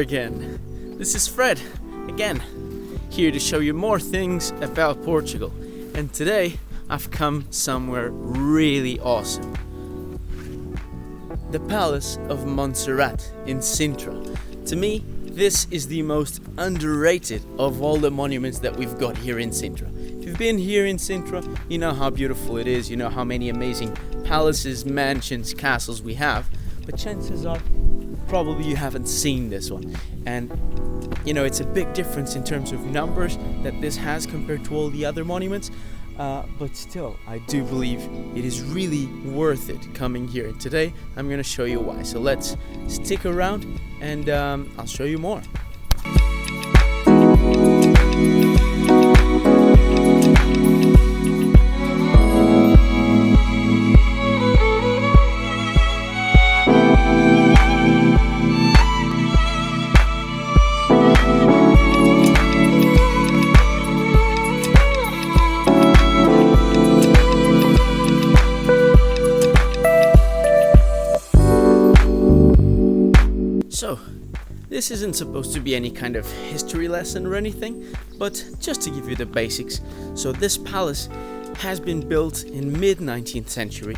again. This is Fred, again, here to show you more things about Portugal. And today, I've come somewhere really awesome. The Palace of Monserrate in Sintra. To me, this is the most underrated of all the monuments that we've got here in Sintra. If you've been here in Sintra, you know how beautiful it is, you know how many amazing palaces, mansions, castles we have, but chances are probably you haven't seen this one. And you know, it's a big difference in terms of numbers that this has compared to all the other monuments, but still, I do believe it is really worth it coming here. And today, I'm going to show you why. So let's stick around and I'll show you more. So, this isn't supposed to be any kind of history lesson or anything, but just to give you the basics. So this palace has been built in mid-19th century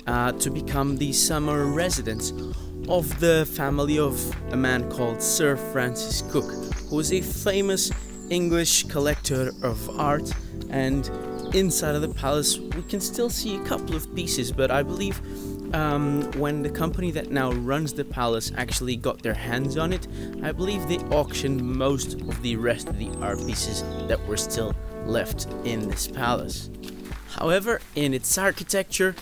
to become the summer residence of the family of a man called Sir Francis Cook, who was a famous English collector of art. And inside of the palace we can still see a couple of pieces, but I believe when the company that now runs the palace actually got their hands on it, I believe they auctioned most of the rest of the art pieces that were still left in this palace. However, in its architecture,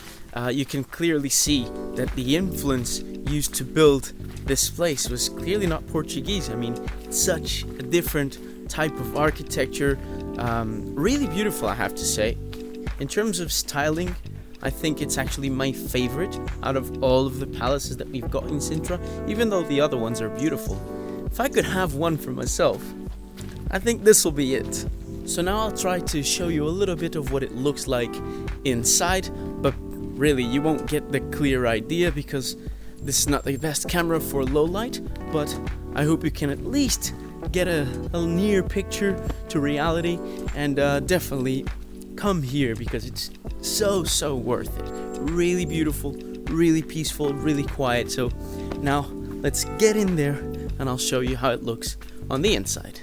you can clearly see that the influence used to build this place was clearly not Portuguese. I mean, it's such a different type of architecture, really beautiful, I have to say. In terms of styling, I think it's actually my favorite out of all of the palaces that we've got in Sintra, even though the other ones are beautiful. If I could have one for myself, I think this will be it. So now I'll try to show you a little bit of what it looks like inside, but really you won't get the clear idea because this is not the best camera for low light, but I hope you can at least get a near picture to reality, and definitely come here because it's so worth it. Really beautiful, really peaceful, really quiet. So now let's get in there and I'll show you how it looks on the inside.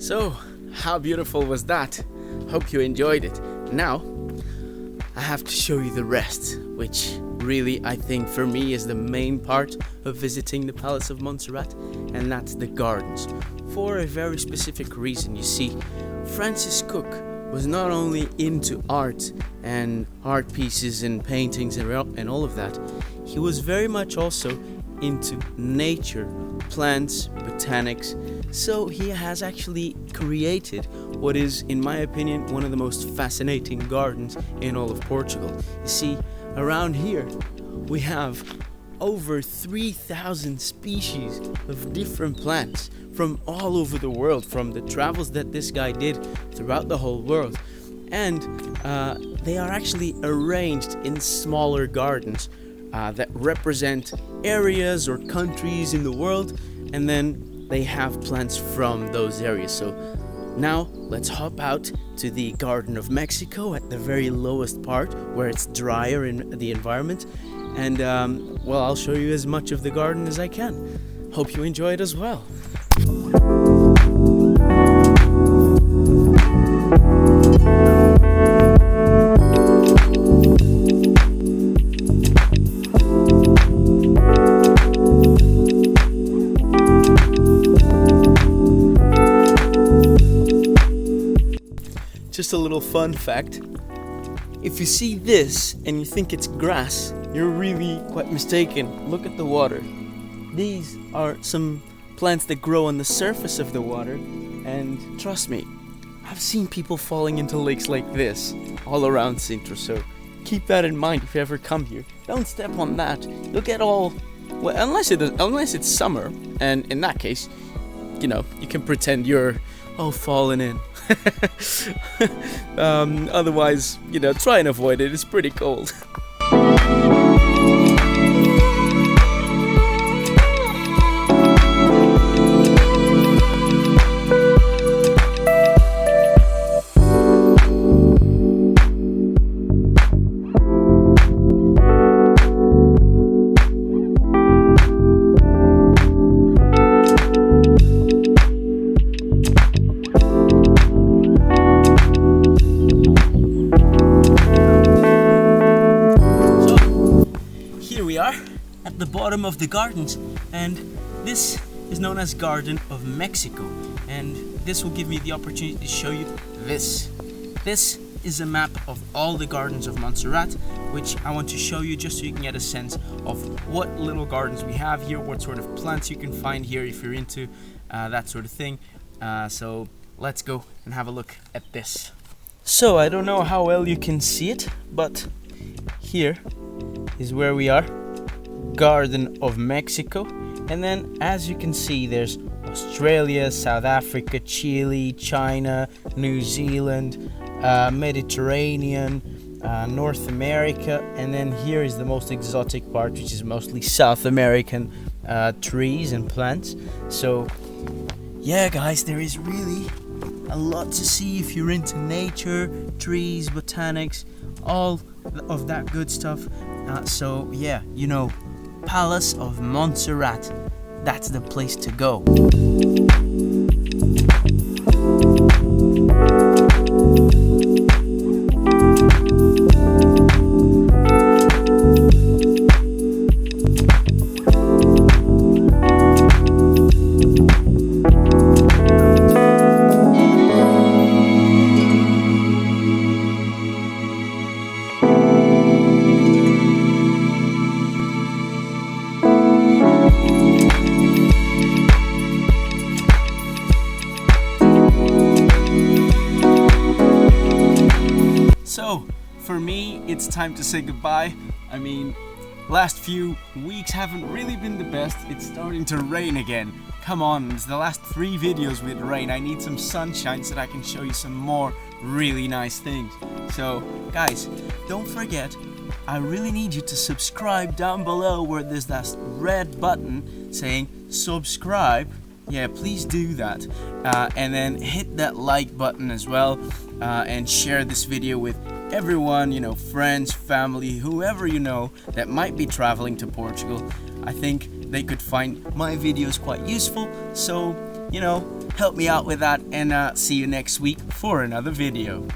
So, how beautiful was that? Hope you enjoyed it. Now, I have to show you the rest, which really I think for me is the main part of visiting the Palace of Monserrate, and that's the gardens. For a very specific reason. You see, Francis Cook was not only into art and art pieces and paintings and all of that, he was very much also into nature, plants, botanics. So he has actually created what is, in my opinion, one of the most fascinating gardens in all of Portugal. You see, around here we have over 3,000 species of different plants from all over the world, from the travels that this guy did throughout the whole world. And they are actually arranged in smaller gardens that represent areas or countries in the world, and then they have plants from those areas. So now let's hop out to the Garden of Mexico at the very lowest part where it's drier in the environment, and well, I'll show you as much of the garden as I can. Hope you enjoy it as well. just a little fun fact. If you see this and you think it's grass, you're really quite mistaken. Look at the water. These are some plants that grow on the surface of the water, and trust me, I've seen people falling into lakes like this all around Sintra, so keep that in mind if you ever come here. Don't step on that. You'll get all... Well, unless it's summer, and in that case, you know, you can pretend you're all falling in. Otherwise, you know, try and avoid it. It's pretty cold. At the bottom of the gardens, and this is known as Garden of Mexico, and this will give me the opportunity to show you this. This is a map of all the gardens of Montserrate, which I want to show you just so you can get a sense of what little gardens we have here, what sort of plants you can find here if you're into that sort of thing. So let's go and have a look at this. So I don't know how well you can see it, but here is where we are. Garden of Mexico, and then as you can see there's Australia, South Africa, Chile, China, New Zealand, Mediterranean, North America, and then here is the most exotic part, which is mostly South American trees and plants. So yeah guys, there is really a lot to see if you're into nature, trees, botanics, all of that good stuff. So yeah, you know, Palace of Monserrate, that's the place to go. So, for me, it's time to say goodbye. I mean, last few weeks haven't really been the best. It's starting to rain again. Come on, it's the last 3 videos with rain. I need some sunshine so that I can show you some more really nice things. So, guys, don't forget, I really need you to subscribe down below where there's that red button saying subscribe. Yeah, please do that. And then hit that like button as well, and share this video with everyone, you know, friends, family, whoever you know that might be traveling to Portugal. I think they could find my videos quite useful, so, you know, help me out with that, and see you next week for another video.